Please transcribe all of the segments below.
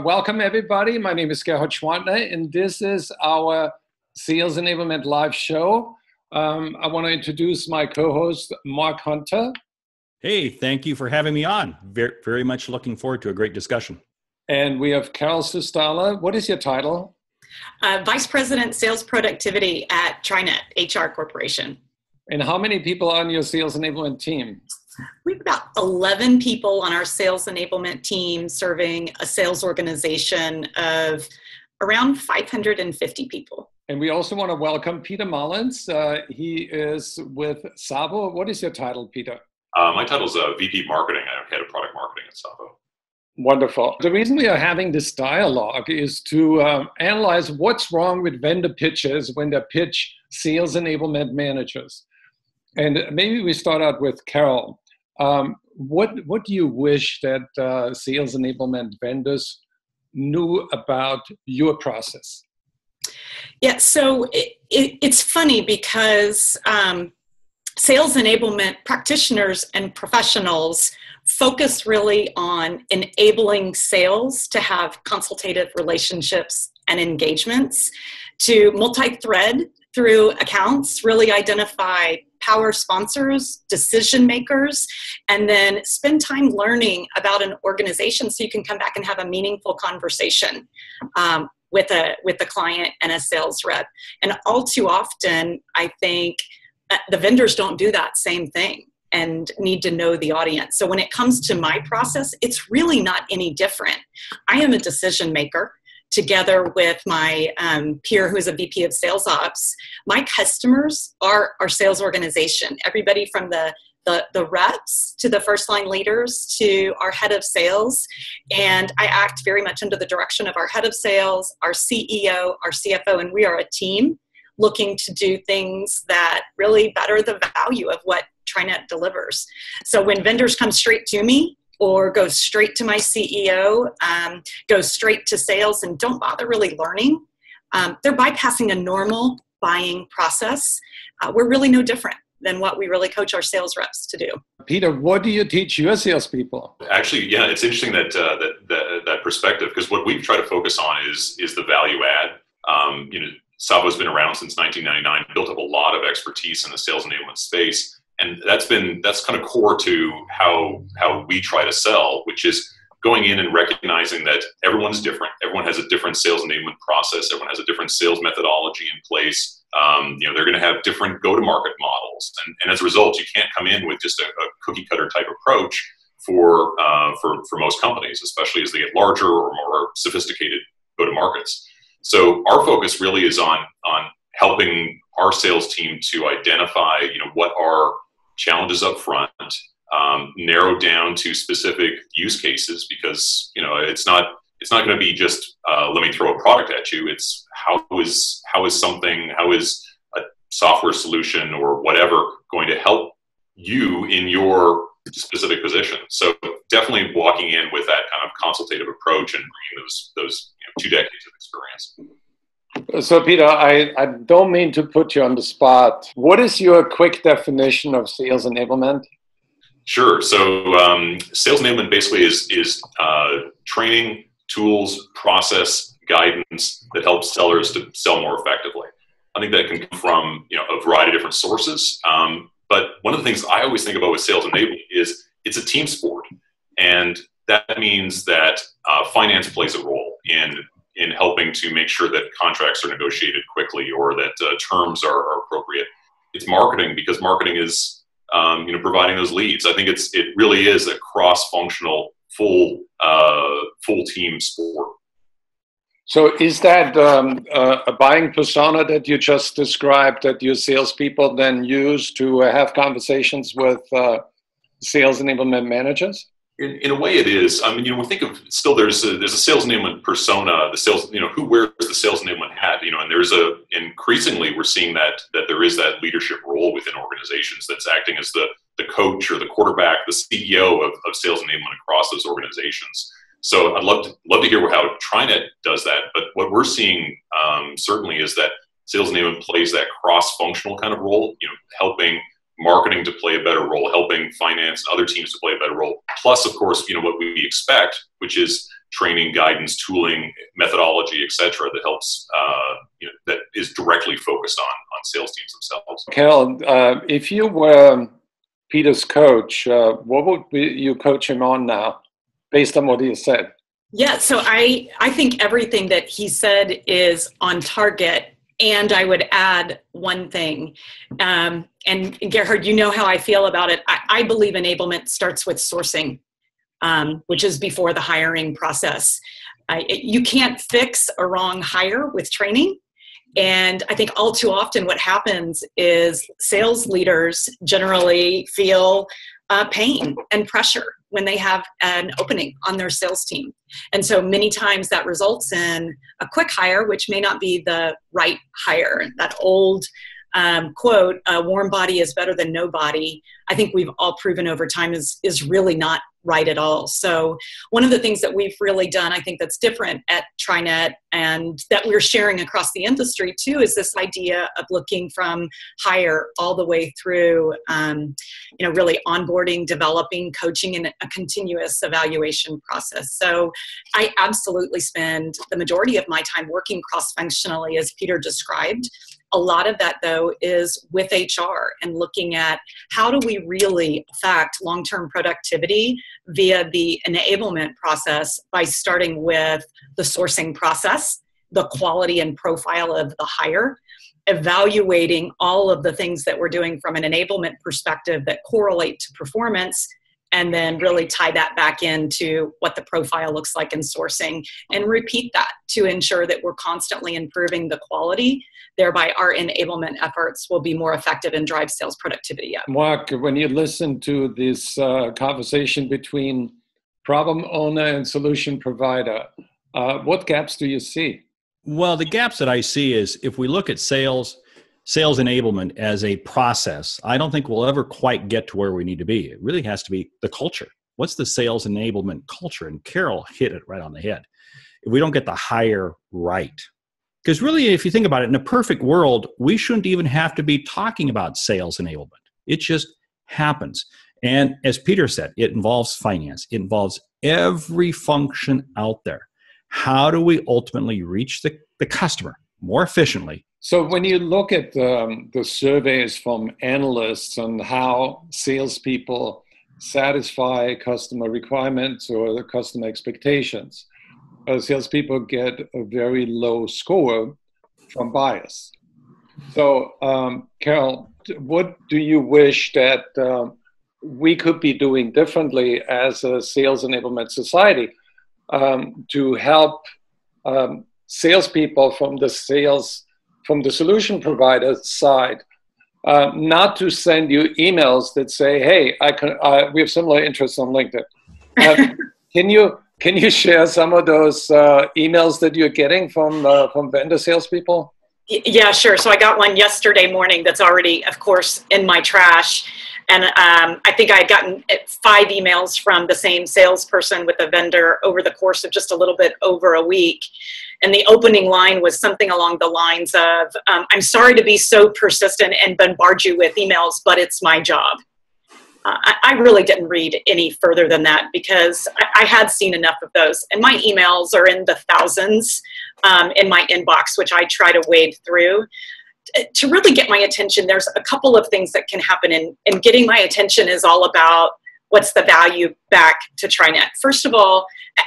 Welcome, everybody. My name is Gerhard Gschwandtner, and this is our Sales Enablement Live show. I want to introduce my co-host, Mark Hunter. Hey, thank you for having me on. Very much looking forward to a great discussion. And we have Carol Sustala. What is your title? Vice President, Sales Productivity at TriNet HR Corporation. And how many people are on your Sales Enablement team? We have about 11 people on our Sales Enablement team serving a sales organization of around 550 people. And we also want to welcome Peter Mullins. He is with Savo. What is your title, Peter? My title is VP Marketing. I'm head of product marketing at Savo. Wonderful. The reason we are having this dialogue is to analyze what's wrong with vendor pitches when they pitch sales enablement managers. And maybe we start out with Carol. What do you wish that sales enablement vendors knew about your process? Yeah, so it's funny because sales enablement practitioners and professionals focus really on enabling sales to have consultative relationships and engagements, to multi-thread through accounts, really identify power sponsors, decision makers, and then spend time learning about an organization so you can come back and have a meaningful conversation with a client and a sales rep. And all too often, I think the vendors don't do that same thing and need to know the audience. So when it comes to my process, it's really not any different. I am a decision maker. Together with my peer who is a VP of Sales Ops. My customers are our sales organization, everybody from the reps to the first line leaders to our head of sales. And I act very much under the direction of our head of sales, our CEO, our CFO, and we are a team looking to do things that really better the value of what TriNet delivers. So when vendors come straight to me, or go straight to my CEO, go straight to sales and don't bother really learning, they're bypassing a normal buying process. We're really no different than what we really coach our sales reps to do. Peter, what do you teach your salespeople? Actually, yeah, it's interesting that perspective, because what we've tried to focus on is the value add. Savo's been around since 1999, built up a lot of expertise in the sales enablement space. And that's kind of core to how we try to sell, which is going in and recognizing that everyone's different. Everyone has a different sales enablement process. Everyone has a different sales methodology in place. They're going to have different go-to-market models, and as a result, you can't come in with just a cookie-cutter type approach for most companies, especially as they get larger or more sophisticated go-to-markets. So our focus really is on helping our sales team to identify, what are challenges up front, narrow down to specific use cases, because it's not going to be just let me throw a product at you. It's how is a software solution or whatever going to help you in your specific position. So definitely walking in with that kind of consultative approach and bringing those 2 decades of experience. So, Peter, I don't mean to put you on the spot. What is your quick definition of sales enablement? Sure. So, sales enablement basically is training, tools, process, guidance that helps sellers to sell more effectively. I think that can come from a variety of different sources. But one of the things I always think about with sales enablement is it's a team sport, and that means that finance plays a role in helping to make sure that contracts are negotiated quickly or that terms are appropriate. It's marketing, because marketing is providing those leads. I think it really is a cross-functional, full team sport. So is that a buying persona that you just described that your salespeople then use to have conversations with sales enablement managers? In a way, it is. I mean, we think of still there's a sales enablement persona. The sales, who wears the sales enablement hat? And increasingly we're seeing that there is that leadership role within organizations that's acting as the coach or the quarterback, the CEO of sales enablement across those organizations. So I'd love to hear how TriNet does that. But what we're seeing certainly is that sales enablement plays that cross-functional kind of role, helping marketing to play a better role, helping finance and other teams to play a better role. Plus, of course, what we expect, which is training, guidance, tooling, methodology, et cetera, that helps, that is directly focused on sales teams themselves. Carol, if you were Peter's coach, what would you coach him on now, based on what he said? Yeah, so I think everything that he said is on target. And I would add one thing. And Gerhard, you know how I feel about it. I believe enablement starts with sourcing, which is before the hiring process. You can't fix a wrong hire with training. And I think all too often what happens is sales leaders generally feel pain and pressure when they have an opening on their sales team. And so many times that results in a quick hire, which may not be the right hire. That old quote, a warm body is better than no body, I think we've all proven over time is really not right at all. So one of the things that we've really done, I think that's different at TriNet and that we're sharing across the industry too, is this idea of looking from hire all the way through, really onboarding, developing, coaching, and a continuous evaluation process. So I absolutely spend the majority of my time working cross-functionally, as Peter described. A lot of that, though, is with HR and looking at how do we really affect long-term productivity via the enablement process by starting with the sourcing process, the quality and profile of the hire, evaluating all of the things that we're doing from an enablement perspective that correlate to performance, and then really tie that back into what the profile looks like in sourcing and repeat that to ensure that we're constantly improving the quality. Thereby, our enablement efforts will be more effective and drive sales productivity up. Mark, when you listen to this conversation between problem owner and solution provider, what gaps do you see? Well, the gaps that I see is if we look at sales enablement as a process, I don't think we'll ever quite get to where we need to be. It really has to be the culture. What's the sales enablement culture? And Carol hit it right on the head. If we don't get the hire right, because really, if you think about it, in a perfect world, we shouldn't even have to be talking about sales enablement. It just happens. And as Peter said, it involves finance. It involves every function out there. How do we ultimately reach the customer more efficiently? So when you look at the surveys from analysts on how salespeople satisfy customer requirements or the customer expectations, salespeople get a very low score from bias. So, Carol, what do you wish that we could be doing differently as a sales enablement society to help salespeople from the solution provider side, not to send you emails that say, "Hey, we have similar interests on LinkedIn." Can you share some of those emails that you're getting from vendor salespeople? Yeah, sure. So I got one yesterday morning that's already, of course, in my trash. And I think I had gotten 5 emails from the same salesperson with a vendor over the course of just a little bit over a week. And the opening line was something along the lines of, "I'm sorry to be so persistent and bombard you with emails, but it's my job." I really didn't read any further than that because I had seen enough of those. And my emails are in the thousands in my inbox, which I try to wade through. To really get my attention, there's a couple of things that can happen. And getting my attention is all about what's the value back to TriNet. First of all,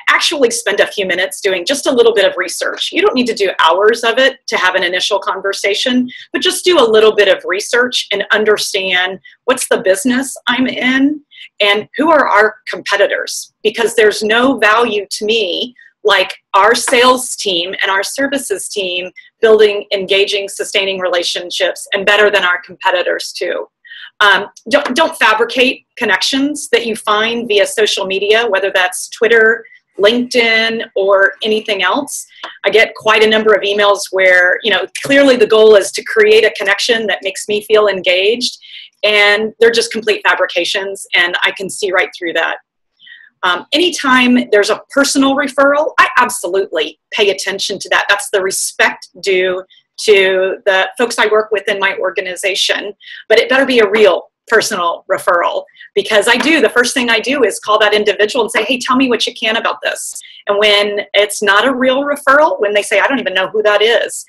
actually spend a few minutes doing just a little bit of research. You don't need to do hours of it to have an initial conversation, but just do a little bit of research and understand what's the business I'm in and who are our competitors. Because there's no value to me like our sales team and our services team building, engaging, sustaining relationships, and better than our competitors too. Don't fabricate connections that you find via social media, whether that's Twitter, LinkedIn, or anything else. I get quite a number of emails where, clearly the goal is to create a connection that makes me feel engaged, and they're just complete fabrications, and I can see right through that. Anytime there's a personal referral, I absolutely pay attention to that. That's the respect due to the folks I work with in my organization, but it better be a real personal referral, because the first thing I do is call that individual and say, hey, tell me what you can about this. And when it's not a real referral, when they say, I don't even know who that is,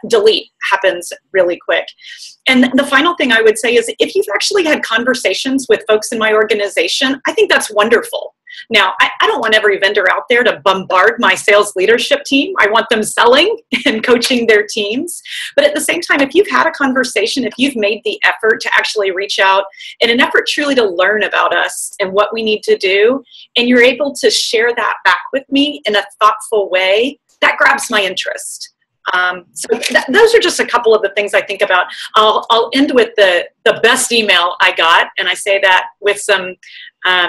delete happens really quick. And the final thing I would say is, if you've actually had conversations with folks in my organization, I think that's wonderful. Now, I don't want every vendor out there to bombard my sales leadership team. I want them selling and coaching their teams. But at the same time, if you've had a conversation, if you've made the effort to actually reach out in an effort truly to learn about us and what we need to do, and you're able to share that back with me in a thoughtful way, that grabs my interest. Those are just a couple of the things I think about. I'll end with the best email I got, and I say that with some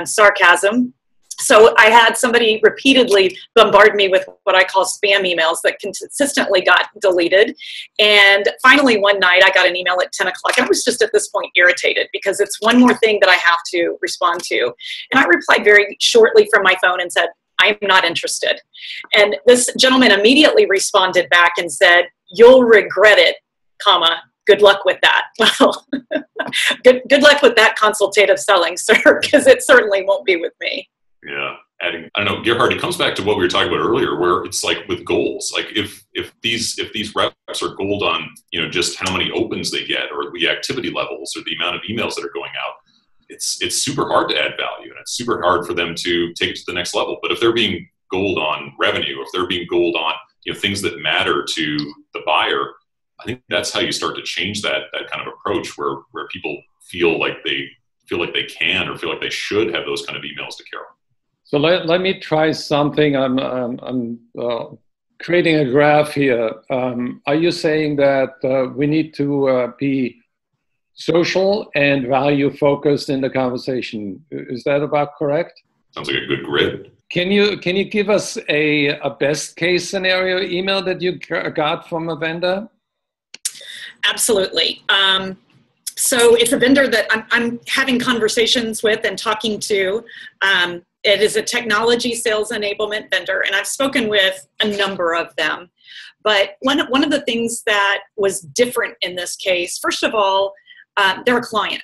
sarcasm. So I had somebody repeatedly bombard me with what I call spam emails that consistently got deleted. And finally, one night I got an email at 10 o'clock. And I was just at this point irritated, because it's one more thing that I have to respond to. And I replied very shortly from my phone and said, I'm not interested. And this gentleman immediately responded back and said, you'll regret it, comma, good luck with that. Well, good luck with that consultative selling, sir, because it certainly won't be with me. Yeah. I don't know, Gerhard, it comes back to what we were talking about earlier, where it's like with goals. Like if these reps are goaled on, just how many opens they get, or the activity levels, or the amount of emails that are going out, it's super hard to add value, and it's super hard for them to take it to the next level. But if they're being goaled on revenue, if they're being goaled on things that matter to the buyer, I think that's how you start to change that kind of approach, where people feel like they can, or feel like they should have those kind of emails to Carol. So let me try something. I'm creating a graph here. Are you saying that we need to be social and value focused in the conversation? Is that about correct? Sounds like a good grid. Can you give us a best case scenario email that you got from a vendor? Absolutely. So it's a vendor that I'm having conversations with and talking to. It is a technology sales enablement vendor, and I've spoken with a number of them. But one of the things that was different in this case, first of all, they're a client.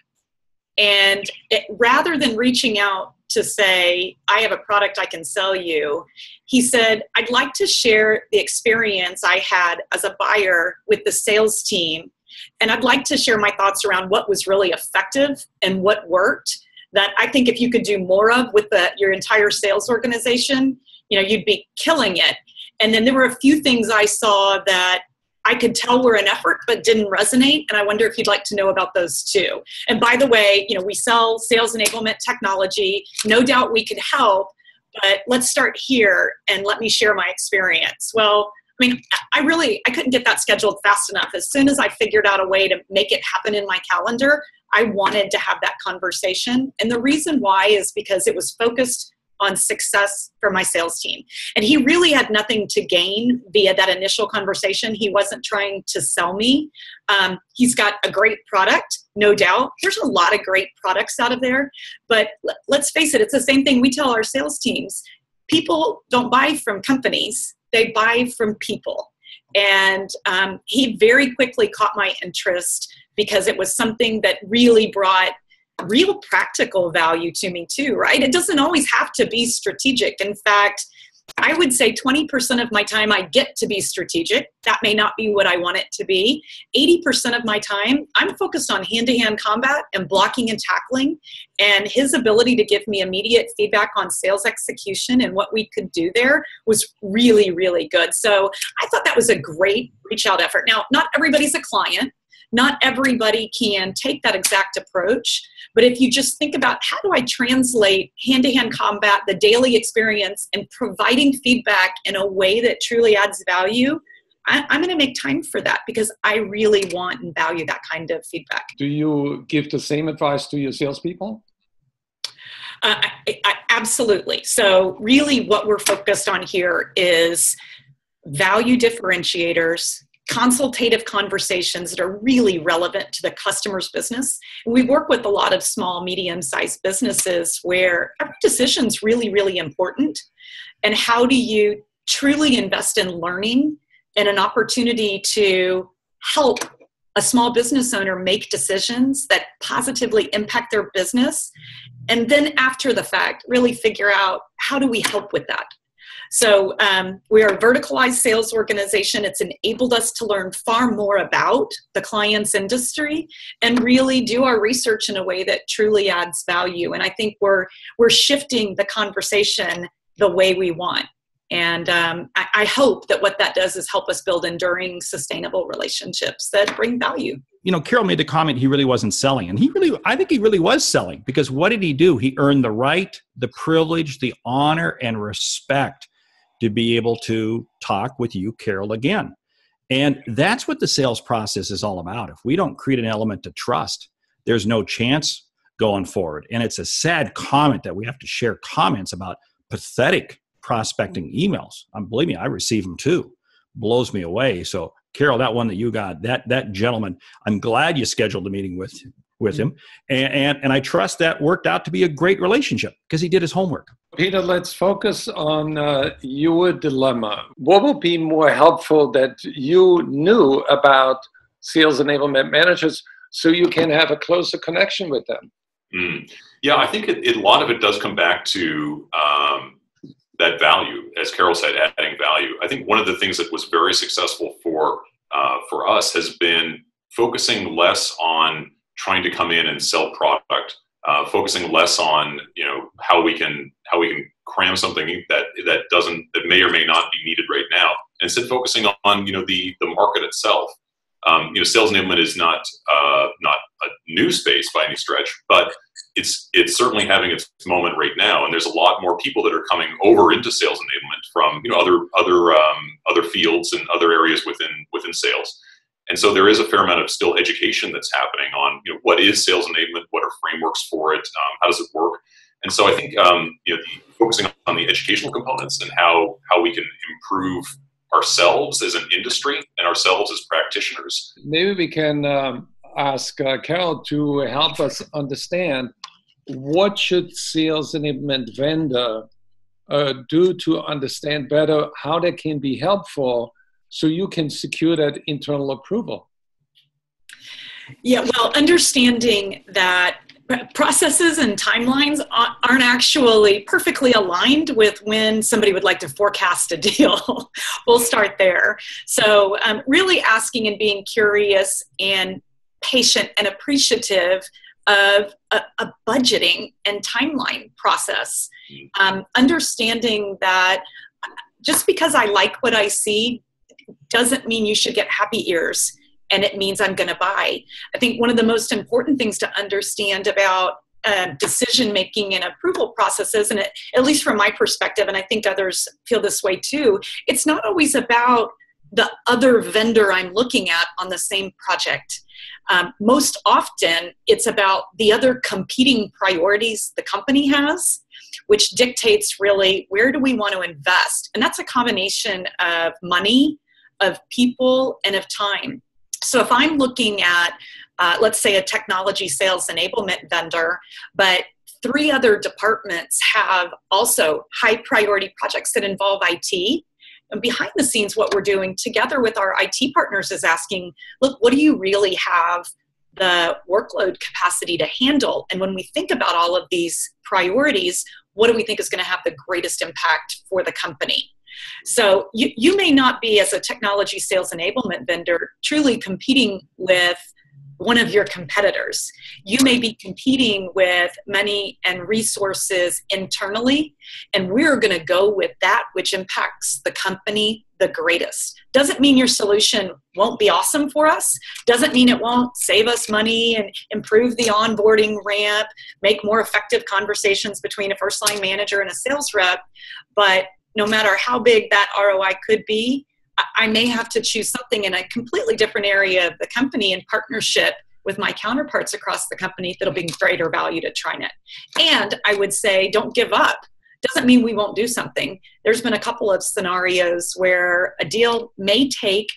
And rather than reaching out to say, I have a product I can sell you, he said, I'd like to share the experience I had as a buyer with the sales team. And I'd like to share my thoughts around what was really effective and what worked, that I think if you could do more of with your entire sales organization, you'd be killing it. And then there were a few things I saw that I could tell were an effort but didn't resonate, and I wonder if you'd like to know about those too. And by the way, we sell sales enablement technology. No doubt we could help, but let's start here and let me share my experience. Well, I couldn't get that scheduled fast enough. As soon as I figured out a way to make it happen in my calendar, I wanted to have that conversation. And the reason why is because it was focused on success for my sales team. And he really had nothing to gain via that initial conversation. He wasn't trying to sell me. He's got a great product, no doubt. There's a lot of great products out of there. But let's face it, it's the same thing we tell our sales teams. People don't buy from companies. They buy from people. And he very quickly caught my interest because it was something that really brought real practical value to me too, right? It doesn't always have to be strategic. In fact, I would say 20% of my time I get to be strategic. That may not be what I want it to be. 80% of my time, I'm focused on hand-to-hand combat and blocking and tackling. And his ability to give me immediate feedback on sales execution and what we could do there was really, really good. So I thought that was a great reach out effort. Now, not everybody's a client. Not everybody can take that exact approach, but if you just think about how do I translate hand-to-hand combat, the daily experience, and providing feedback in a way that truly adds value, I'm going to make time for that because I really want and value that kind of feedback. Do you give the same advice to your salespeople? Absolutely. So really what we're focused on here is value differentiators, consultative conversations that are really relevant to the customer's business. And we work with a lot of small, medium-sized businesses where every decision is really, really important. And how do you truly invest in learning and an opportunity to help a small business owner make decisions that positively impact their business. And then after the fact, really figure out, how do we help with that? So we are a verticalized sales organization. It's enabled us to learn far more about the client's industry and really do our research in a way that truly adds value. And I think we're shifting the conversation the way we want. And I hope that what that does is help us build enduring, sustainable relationships that bring value. You know, Carol made the comment he really wasn't selling. And I think he really was selling, because what did he do? He earned the right, the privilege, the honor, and respect to be able to talk with you, Carol, again. And that's what the sales process is all about. If we don't create an element of trust, there's no chance going forward. And it's a sad comment that we have to share comments about pathetic prospecting emails. Believe me, I receive them too. Blows me away. So Carol, that one that you got, that gentleman, I'm glad you scheduled a meeting with him. And I trust that worked out to be a great relationship because he did his homework. Peter, let's focus on your dilemma. What would be more helpful that you knew about sales enablement managers so you can have a closer connection with them? Yeah, I think a lot of it does come back to that value, as Carol said, adding value. I think one of the things that was very successful for us has been focusing less on trying to come in and sell product, focusing less on how we can cram something that may or may not be needed right now, and instead focusing on the market itself. Sales enablement is not a new space by any stretch, but it's certainly having its moment right now. And there's a lot more people that are coming over into sales enablement from other fields and other areas within sales. And so there is a fair amount of still education that's happening on what is sales enablement, what are frameworks for it, how does it work. And so I think focusing on the educational components and how we can improve ourselves as an industry and ourselves as practitioners. Maybe we can ask Carol to help us understand, what should sales enablement vendor do to understand better how they can be helpful so you can secure that internal approval? Yeah, well, understanding that processes and timelines aren't actually perfectly aligned with when somebody would like to forecast a deal. We'll start there. So really asking and being curious and patient and appreciative of a budgeting and timeline process. Understanding that just because I like what I see doesn't mean you should get happy ears and it means I'm going to buy. I think one of the most important things to understand about decision-making and approval processes, and at least from my perspective, and I think others feel this way too, it's not always about the other vendor I'm looking at on the same project. Most often, it's about the other competing priorities the company has, which dictates really where do we want to invest. And that's a combination of money, of people, and of time. So if I'm looking at, let's say, a technology sales enablement vendor, but 3 other departments have also high priority projects that involve IT, and behind the scenes, what we're doing together with our IT partners is asking, look, what do you really have the workload capacity to handle? And when we think about all of these priorities, what do we think is going to have the greatest impact for the company? So you may not be, as a technology sales enablement vendor, truly competing with one of your competitors. You may be competing with money and resources internally, and we're going to go with that which impacts the company the greatest. Doesn't mean your solution won't be awesome for us. Doesn't mean it won't save us money and improve the onboarding ramp, make more effective conversations between a first-line manager and a sales rep. But no matter how big that ROI could be, I may have to choose something in a completely different area of the company in partnership with my counterparts across the company that'll bring greater value to TriNet. And I would say, don't give up. Doesn't mean we won't do something. There's been a couple of scenarios where a deal may take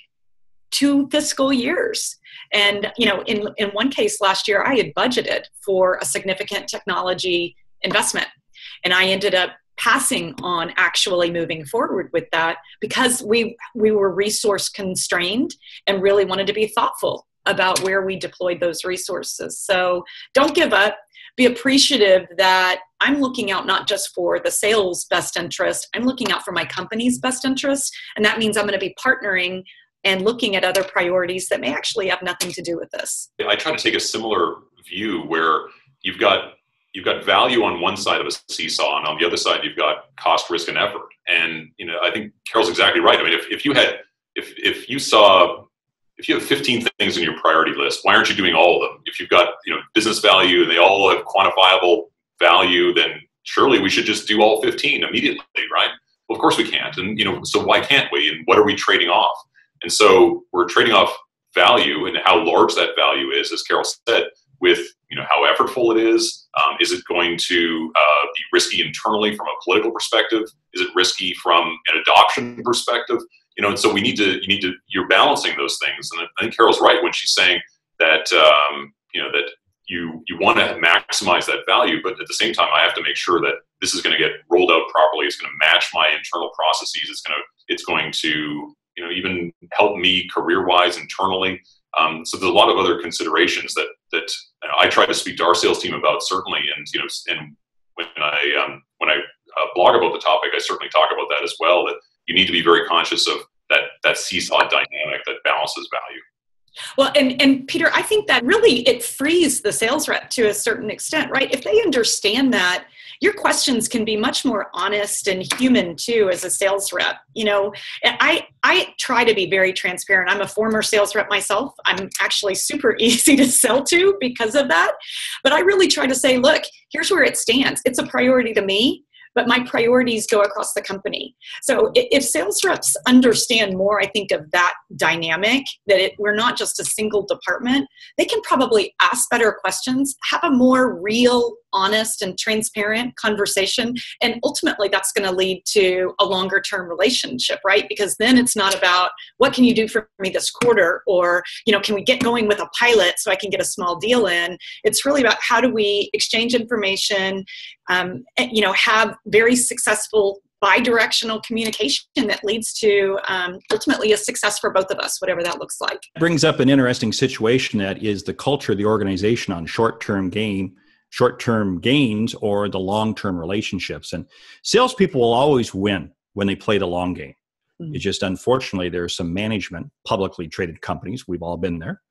2 fiscal years. And in one case last year, I had budgeted for a significant technology investment, and I ended up passing on actually moving forward with that because we were resource constrained and really wanted to be thoughtful about where we deployed those resources. So don't give up. Be appreciative that I'm looking out not just for the sales best interest, I'm looking out for my company's best interest. And that means I'm going to be partnering and looking at other priorities that may actually have nothing to do with this. I try to take a similar view where you've got value on one side of a seesaw, and on the other side you've got cost, risk, and effort. And I think Carol's exactly right. I mean, if you have 15 things in your priority list, why aren't you doing all of them? If you've got business value and they all have quantifiable value, then surely we should just do all 15 immediately, right? Well, of course we can't. And so why can't we? And what are we trading off? And so we're trading off value and how large that value is, as Carol said, with how effortful it is. Is it going to be risky internally from a political perspective? Is it risky from an adoption perspective? And so you're balancing those things. And I think Carol's right when she's saying that that you want to maximize that value, but at the same time, I have to make sure that this is going to get rolled out properly. It's going to match my internal processes. It's going to even help me career-wise internally. So there's a lot of other considerations that I try to speak to our sales team about, certainly. And when I blog about the topic, I certainly talk about that as well. That you need to be very conscious of that seesaw dynamic that balances value. Well, and Peter, I think that really it frees the sales rep to a certain extent, right? If they understand that, your questions can be much more honest and human too as a sales rep. I try to be very transparent. I'm a former sales rep myself. I'm actually super easy to sell to because of that. But I really try to say, look, here's where it stands. It's a priority to me, but my priorities go across the company. So if sales reps understand more, I think, of that dynamic, that we're not just a single department, they can probably ask better questions, have a more real, honest, and transparent conversation. And ultimately, that's going to lead to a longer term relationship, right? Because then it's not about what can you do for me this quarter, or, can we get going with a pilot so I can get a small deal in? It's really about how do we exchange information, have very successful bi-directional communication that leads to ultimately a success for both of us, whatever that looks like. Brings up an interesting situation that is the culture of the organization on short-term gains or the long-term relationships. And salespeople will always win when they play the long game. Mm-hmm. It's just, unfortunately, there's some management, publicly traded companies, we've all been there,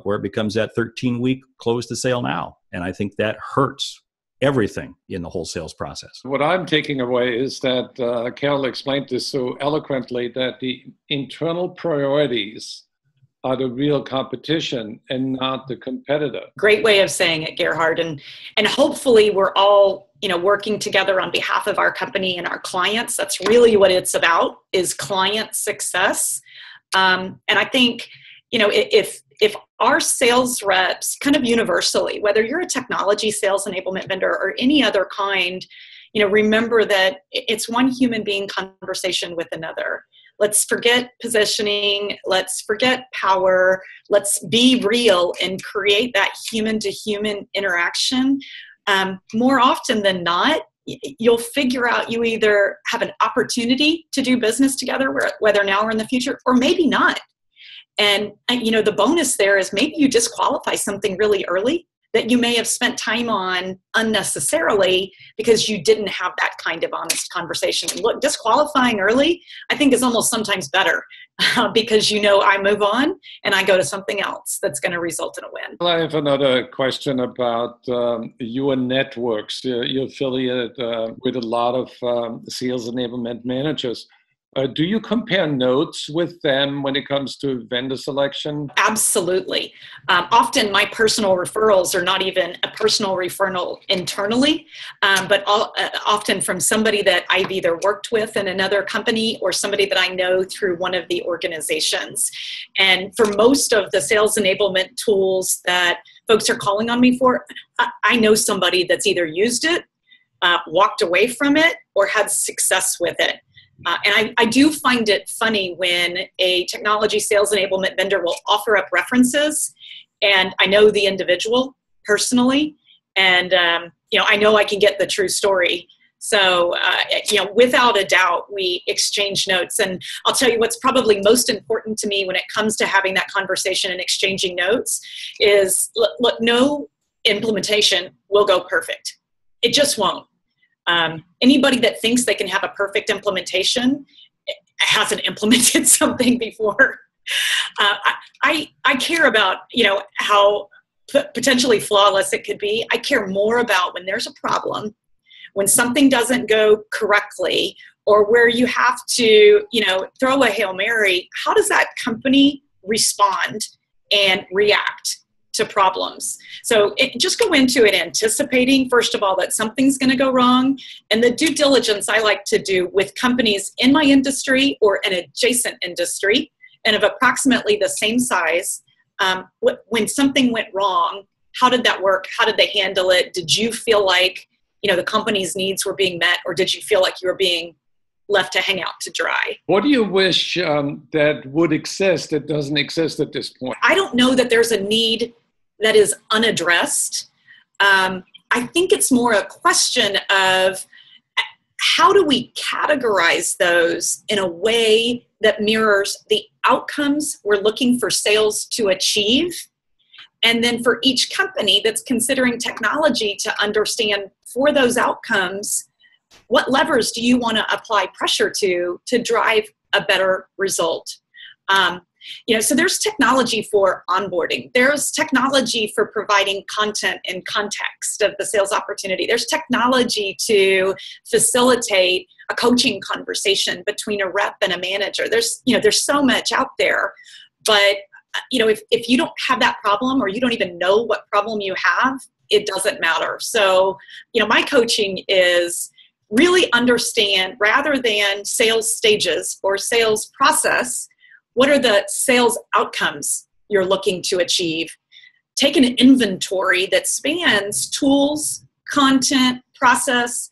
where it becomes that 13-week close the sale now. And I think that hurts everything in the whole sales process. What I'm taking away is that Carol explained this so eloquently, that the internal priorities are the real competition and not the competitor. Great way of saying it, Gerhard. And hopefully we're all working together on behalf of our company and our clients. That's really what it's about, is client success. And I think, if our sales reps, kind of universally, whether you're a technology sales enablement vendor or any other kind, remember that it's one human being conversation with another. Let's forget positioning. Let's forget power. Let's be real and create that human-to-human interaction. More often than not, you'll figure out you either have an opportunity to do business together, whether now or in the future, or maybe not. And the bonus there is maybe you disqualify something really early that you may have spent time on unnecessarily because you didn't have that kind of honest conversation. And look, disqualifying early, I think, is almost sometimes better because I move on and I go to something else that's going to result in a win. Well, I have another question about your networks. You're affiliated with a lot of sales enablement managers. Do you compare notes with them when it comes to vendor selection? Absolutely. Often my personal referrals are not even a personal referral internally, but often from somebody that I've either worked with in another company or somebody that I know through one of the organizations. And for most of the sales enablement tools that folks are calling on me for, I know somebody that's either used it, walked away from it, or had success with it. And I do find it funny when a technology sales enablement vendor will offer up references, and I know the individual personally, and I know I can get the true story. So, without a doubt, we exchange notes. And I'll tell you what's probably most important to me when it comes to having that conversation and exchanging notes is, look, no implementation will go perfect. It just won't. Anybody that thinks they can have a perfect implementation hasn't implemented something before. I care about, how potentially flawless it could be. I care more about when there's a problem, when something doesn't go correctly, or where you have to, throw a Hail Mary. How does that company respond and react to problems? So just go into it anticipating, first of all, that something's going to go wrong. And the due diligence I like to do with companies in my industry or an adjacent industry and of approximately the same size, when something went wrong, how did that work? How did they handle it? Did you feel like, the company's needs were being met, or did you feel like you were being left to hang out to dry? What do you wish that would exist that doesn't exist at this point? I don't know that there's a need that is unaddressed. I think it's more a question of how do we categorize those in a way that mirrors the outcomes we're looking for sales to achieve. And then for each company that's considering technology to understand for those outcomes, what levers do you want to apply pressure to drive a better result? So there's technology for onboarding. There's technology for providing content and context of the sales opportunity. There's technology to facilitate a coaching conversation between a rep and a manager. There's so much out there, but if you don't have that problem, or you don't even know what problem you have, it doesn't matter. So, my coaching is really understand, rather than sales stages or sales process, what are the sales outcomes you're looking to achieve? Take an inventory that spans tools, content, process,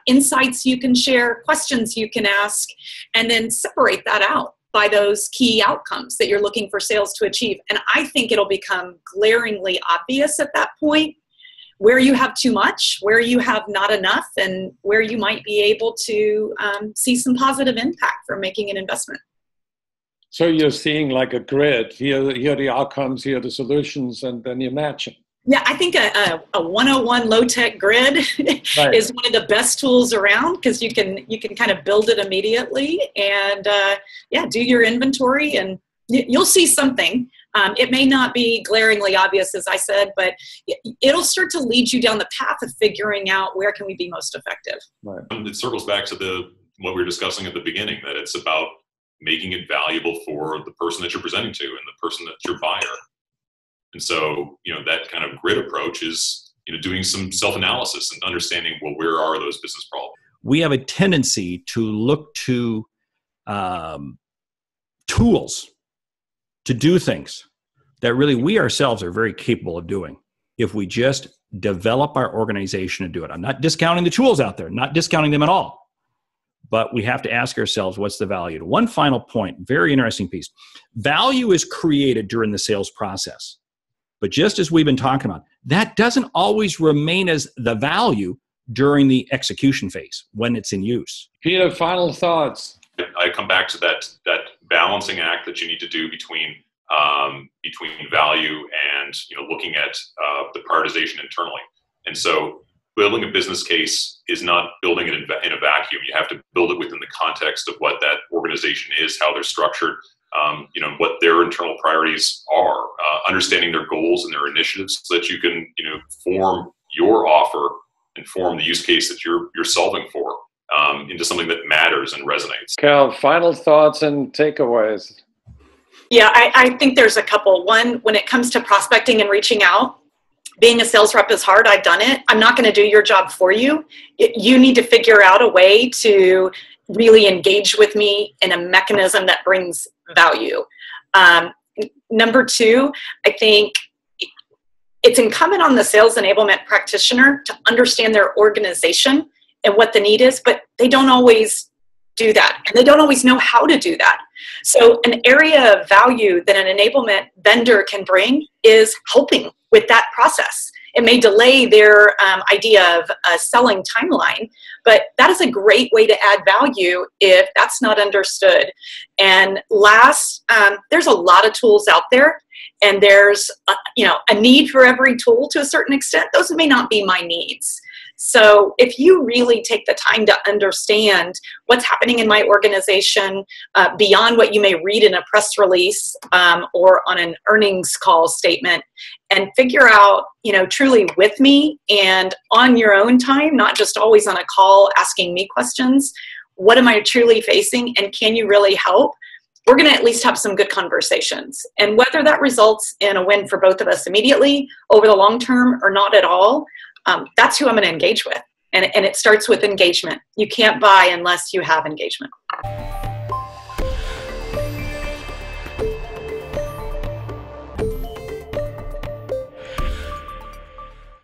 insights you can share, questions you can ask, and then separate that out by those key outcomes that you're looking for sales to achieve. And I think it'll become glaringly obvious at that point where you have too much, where you have not enough, and where you might be able to see some positive impact from making an investment. So you're seeing like a grid. Here are the outcomes, here are the solutions, and then you're matching. Yeah, I think a 101 low-tech grid right. is one of the best tools around, because you can kind of build it immediately and do your inventory, and you'll see something. It may not be glaringly obvious, as I said, but it'll start to lead you down the path of figuring out where can we be most effective. Right. And it circles back to what we were discussing at the beginning, that it's about making it valuable for the person that you're presenting to and the person that's your buyer. And so, that kind of grid approach is, doing some self-analysis and understanding, well, where are those business problems? We have a tendency to look to tools to do things that really we ourselves are very capable of doing if we just develop our organization to do it. I'm not discounting the tools out there, not discounting them at all. But we have to ask ourselves, what's the value? One final point, very interesting piece. Value is created during the sales process. But just as we've been talking about, that doesn't always remain as the value during the execution phase when it's in use. Peter, final thoughts. I come back to that balancing act that you need to do between value and looking at the prioritization internally. And so building a business case is not building it in a vacuum. You have to build it within the context of what that organization is, how they're structured, what their internal priorities are, understanding their goals and their initiatives so that you can, form your offer and form the use case that you're solving for into something that matters and resonates. Cal, final thoughts and takeaways. Yeah, I think there's a couple. One, when it comes to prospecting and reaching out, being a sales rep is hard. I've done it. I'm not going to do your job for you. You need to figure out a way to really engage with me in a mechanism that brings value. Number two, I think it's incumbent on the sales enablement practitioner to understand their organization and what the need is, but they don't always do that, and they don't always know how to do that. So an area of value that an enablement vendor can bring is helping with that process. It may delay their idea of a selling timeline, but that is a great way to add value if that's not understood. And last, there's a lot of tools out there, and there's a need for every tool to a certain extent. Those may not be my needs. So if you really take the time to understand what's happening in my organization beyond what you may read in a press release or on an earnings call statement, and figure out, truly with me and on your own time, not just always on a call asking me questions, what am I truly facing and can you really help? We're going to at least have some good conversations. And whether that results in a win for both of us immediately over the long term or not at all, that's who I'm going to engage with. And it starts with engagement. You can't buy unless you have engagement.